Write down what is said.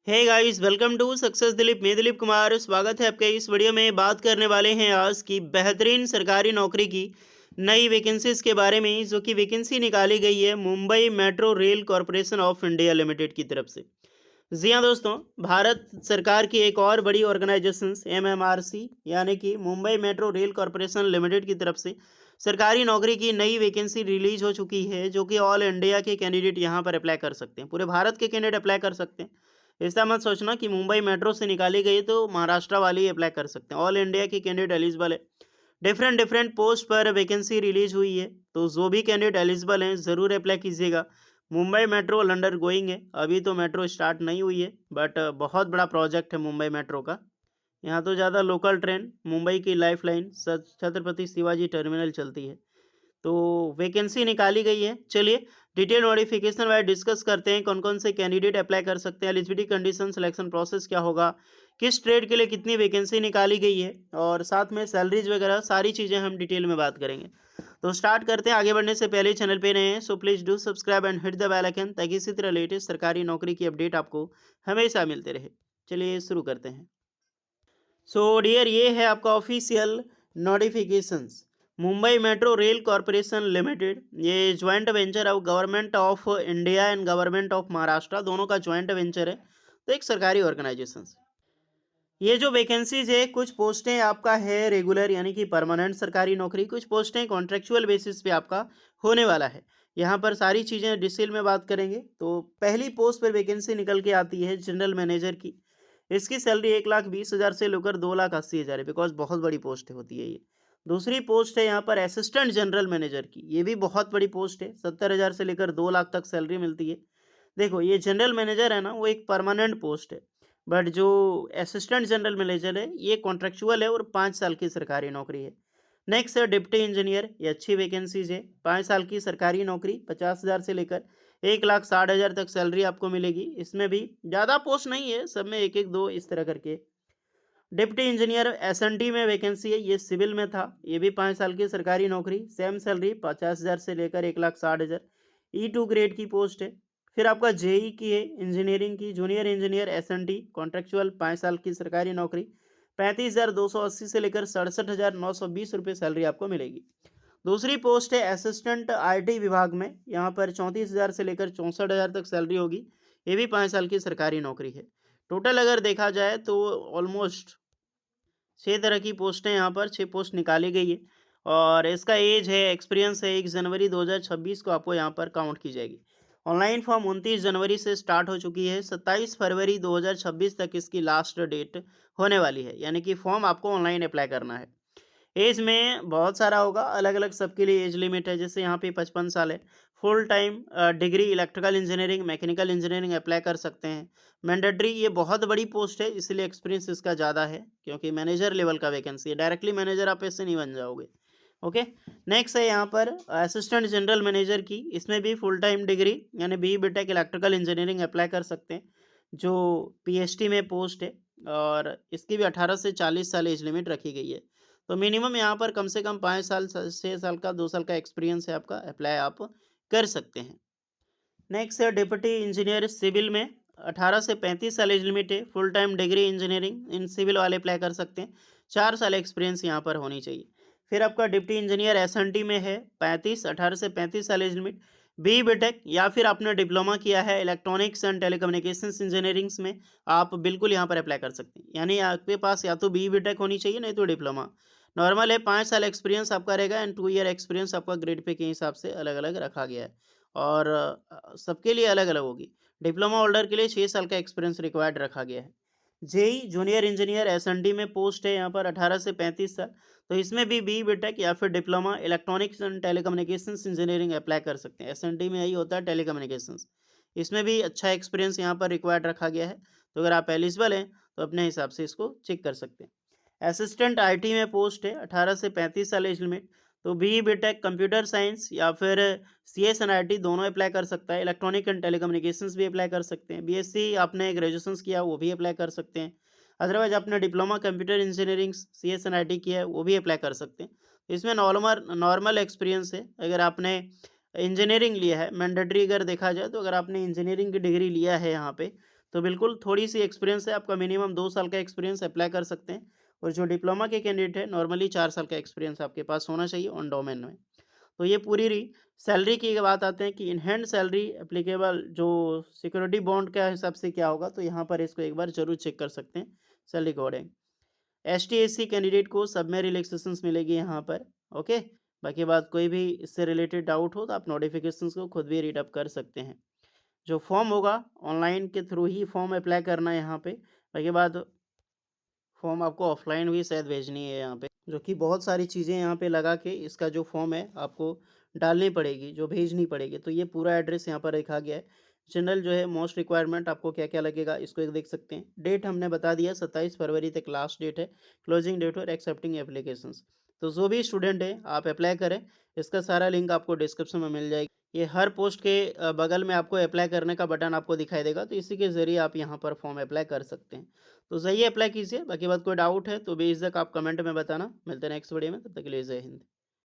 Hey guys, welcome to success Dilip. मैं दिलीप कुमार, स्वागत है आपके इस वीडियो में। बात करने वाले हैं आज की बेहतरीन सरकारी नौकरी की नई वैकेंसीज के बारे में, जो कि वैकेंसी निकाली गई है Mumbai metro rail corporation of India limited की तरफ से। जी हाँ दोस्तों, भारत सरकार की एक और बड़ी ऑर्गेनाइजेशन एमएमआरसी यानी कि Mumbai metro rail corporation limited की तरफ से सरकारी नौकरी की नई वैकेंसी रिलीज हो चुकी है, जो कि ऑल इंडिया के कैंडिडेट यहाँ पर अप्लाई कर सकते हैं। पूरे भारत के कैंडिडेट अप्लाई कर सकते हैं। ऐसा मत सोचना कि मुंबई मेट्रो से निकाली गई तो महाराष्ट्र वाले ही अप्लाई कर सकते हैं। ऑल इंडिया के कैंडिडेट एलिजिबल है। डिफरेंट डिफरेंट पोस्ट पर वैकेंसी रिलीज हुई है, तो जो भी कैंडिडेट एलिजिबल हैं ज़रूर अप्लाई कीजिएगा। मुंबई मेट्रो अंडर गोइंग है, अभी तो मेट्रो स्टार्ट नहीं हुई है, बट बहुत बड़ा प्रोजेक्ट है मुंबई मेट्रो का। यहाँ तो ज़्यादा लोकल ट्रेन, मुंबई की life line Chhatrapati Shivaji terminal चलती है। तो वैकेंसी निकाली गई है। चलिए डिटेल नोटिफिकेशन वाइज डिस्कस करते हैं, कौन कौन से कैंडिडेट अप्लाई कर सकते हैं, एलिजिबिलिटी कंडीशन, सिलेक्शन प्रोसेस क्या होगा, किस ट्रेड के लिए कितनी वैकेंसी निकाली गई है, और साथ में सैलरीज वगैरह सारी चीज़ें हम डिटेल में बात करेंगे। तो स्टार्ट करते हैं। आगे बढ़ने से पहले चैनल पे नए हैं so please do subscribe and hit the bell icon, ताकि इसी तरह लेटेस्ट सरकारी नौकरी की अपडेट आपको हमेशा मिलते रहे। चलिए शुरू करते हैं। सो डियर, ये है आपका official notifications. Mumbai metro rail corporation limited, ये joint venture of government of India and government of Maharashtra, दोनों का ज्वाइंट वेंचर है। तो एक सरकारी ऑर्गेनाइजेशन। ये जो वैकेंसीज है, कुछ पोस्टें आपका है रेगुलर यानी कि परमानेंट सरकारी नौकरी, कुछ पोस्टें कॉन्ट्रेक्चुअल बेसिस पे आपका होने वाला है। यहाँ पर सारी चीज़ें डिटेल में बात करेंगे। तो पहली पोस्ट पर वैकेंसी निकल के आती है जनरल मैनेजर की। इसकी सैलरी 1,20,000 से लेकर 2,80,000 है, बिकॉज बहुत बड़ी पोस्ट होती है ये। दूसरी पोस्ट है यहाँ पर असिस्टेंट जनरल मैनेजर की, ये भी बहुत बड़ी पोस्ट है। 70,000 से लेकर 2 लाख तक सैलरी मिलती है। देखो, ये जनरल मैनेजर है ना, वो एक परमानेंट पोस्ट है। बट जो असिस्टेंट जनरल मैनेजर है, ये कॉन्ट्रेक्चुअल है और 5 साल की सरकारी नौकरी है। नेक्स्ट है डिप्टी इंजीनियर, ये अच्छी वैकेंसीज है। 5 साल की सरकारी नौकरी, 50,000 से लेकर 1,60,000 तक सैलरी आपको मिलेगी। इसमें भी ज़्यादा पोस्ट नहीं है, सब में एक एक दो इस तरह करके। डिप्टी इंजीनियर एसएनडी में वैकेंसी है, ये सिविल में था। ये भी 5 साल की सरकारी नौकरी, सेम सैलरी 50,000 से लेकर 1,60,000। E2 ग्रेड की पोस्ट है। फिर आपका जेई की है, इंजीनियरिंग की, जूनियर इंजीनियर एसएनडी, कॉन्ट्रेक्चुअल 5 साल की सरकारी नौकरी, 35,280 से लेकर 67,920 रुपये सैलरी आपको मिलेगी। दूसरी पोस्ट है असिस्टेंट आईटी विभाग में, यहाँ पर 34,000 से लेकर 64,000 तक सैलरी होगी। ये भी 5 साल की सरकारी नौकरी है। टोटल अगर देखा जाए तो ऑलमोस्ट 6 तरह की पोस्टें, यहाँ पर 6 पोस्ट निकाली गई है। और इसका एज है, एक्सपीरियंस है, 1 जनवरी 2026 को आपको यहाँ पर काउंट की जाएगी। ऑनलाइन फॉर्म 29 जनवरी से स्टार्ट हो चुकी है, 27 फरवरी 2026 तक इसकी लास्ट डेट होने वाली है, यानी कि फॉर्म आपको ऑनलाइन अप्लाई करना है। एज में बहुत सारा होगा, अलग अलग सबके लिए एज लिमिट है। जैसे यहाँ पे 55 साल है। Full time degree electrical engineering, mechanical engineering apply कर सकते हैं। मैंडेटरी, ये बहुत बड़ी पोस्ट है इसलिए एक्सपीरियंस इसका ज़्यादा है, क्योंकि मैनेजर लेवल का वैकेंसी है। डायरेक्टली मैनेजर आप ऐसे नहीं बन जाओगे। ओके। नेक्स्ट है यहाँ पर असिस्टेंट जनरल मैनेजर की, इसमें भी फुल टाइम डिग्री यानी BE/BTech इलेक्ट्रिकल इंजीनियरिंग अप्लाई कर सकते हैं, जो PhD में पोस्ट है। और इसकी भी 18 से 40 साल एज लिमिट रखी गई है। तो मिनिमम यहाँ पर कम से कम 5 साल 6 साल का 2 साल का एक्सपीरियंस है आपका, अप्लाई आप कर सकते हैं। नेक्स्ट है डिप्टी इंजीनियर सिविल में, 18 से 35 साल एज लिमिट है। Full time degree engineering in civil वाले अप्लाई कर सकते हैं। 4 साल एक्सपीरियंस यहाँ पर होनी चाहिए। फिर आपका डिप्टी इंजीनियर एसएनडी में है, 18 से 35 साल एज लिमिट। BE/BTech या फिर आपने डिप्लोमा किया है इलेक्ट्रॉनिक्स एंड टेलीकम्युनिकेशंस इंजीनियरिंग्स में, आप बिल्कुल यहाँ पर अप्लाई कर सकते हैं। यानी आपके पास या तो BE/BTech होनी चाहिए, नहीं तो डिप्लोमा। नॉर्मल है, 5 साल एक्सपीरियंस आपका रहेगा एंड 2 ईयर एक्सपीरियंस आपका ग्रेड पे के हिसाब से अलग अलग रखा गया है। और सबके लिए अलग अलग होगी। डिप्लोमा होल्डर के लिए 6 साल का एक्सपीरियंस रिक्वायर्ड रखा गया है। जेई जूनियर इंजीनियर एसएनडी में पोस्ट है यहाँ पर 18 से 35 साल। तो इसमें भी BE/BTech या फिर diploma electronics and telecommunications engineering apply कर सकते हैं। एसएनडी में यही होता है, टेलीकम्युनिकेशंस। इसमें भी अच्छा एक्सपीरियंस यहाँ पर रिक्वायर्ड रखा गया है। तो अगर आप एलिजिबल हैं तो अपने हिसाब से इसको चेक कर सकते हैं। असिस्टेंट आईटी में पोस्ट है, 18 से 35 साल एज लिमिट। तो BE/BTech कंप्यूटर साइंस या फिर CSNIT दोनों अप्लाई कर सकता है। इलेक्ट्रॉनिक एंड टेलीकम्युनिकेशंस भी अप्लाई कर सकते हैं। BSc आपने ग्रेजुएशन किया, वो भी अप्लाई कर सकते हैं। अदरवाइज आपने डिप्लोमा कंप्यूटर इंजीनियरिंग CSNIT किया है, वो भी अप्लाई कर सकते हैं। इसमें नॉर्मल नॉर्मल एक्सपीरियंस है। अगर आपने इंजीनियरिंग लिया है, मैंडेटरी अगर देखा जाए तो अगर आपने इंजीनियरिंग की डिग्री लिया है यहाँ पे, तो बिल्कुल थोड़ी-सी एक्सपीरियंस है आपका, मिनिमम 2 साल का एक्सपीरियंस अप्लाई कर सकते हैं। और जो डिप्लोमा के कैंडिडेट हैं नॉर्मली 4 साल का एक्सपीरियंस आपके पास होना चाहिए ऑन डोमेन में। तो ये पूरी रही। सैलरी की बात आते हैं कि इन हैंड सैलरी एप्लीकेबल जो सिक्योरिटी बॉन्ड के हिसाब से क्या होगा, तो यहाँ पर इसको एक बार ज़रूर चेक कर सकते हैं सैलरी के अकॉर्डिंग। एसटी-एससी कैंडिडेट को सब में रिलैक्सेशंस मिलेगी यहाँ पर, ओके। बाकी बात कोई भी इससे रिलेटेड डाउट हो तो आप नोटिफिकेशंस को खुद भी रीड अप कर सकते हैं। जो फॉर्म होगा ऑनलाइन के थ्रू ही फॉर्म अप्लाई करना है यहाँ पे। बाकी बात फॉर्म आपको ऑफलाइन भी शायद भेजनी है यहाँ पे, जो कि बहुत सारी चीज़ें यहाँ पे लगा के इसका जो फॉर्म है आपको डालनी पड़ेगी, जो भेजनी पड़ेगी। तो ये पूरा एड्रेस यहाँ पर लिखा गया है। जनरल जो है मोस्ट रिक्वायरमेंट आपको क्या-क्या लगेगा इसको एक देख सकते हैं। डेट हमने बता दिया 27 फरवरी तक लास्ट डेट है, क्लोजिंग डेट और एक्सेप्टिंग एप्लीकेशंस। तो जो भी स्टूडेंट है आप अप्लाई करें, इसका सारा लिंक आपको डिस्क्रिप्शन में मिल जाएगी। ये हर पोस्ट के बगल में आपको अप्लाई करने का बटन आपको दिखाई देगा, तो इसी के ज़रिए आप यहाँ पर फॉर्म अप्लाई कर सकते हैं। तो जाइए अप्लाई कीजिए। बाकी बात कोई डाउट है तो बेझिझक आप कमेंट में बताना। मिलते हैं नेक्स्ट वीडियो में, तब तक के लिए जय हिंद।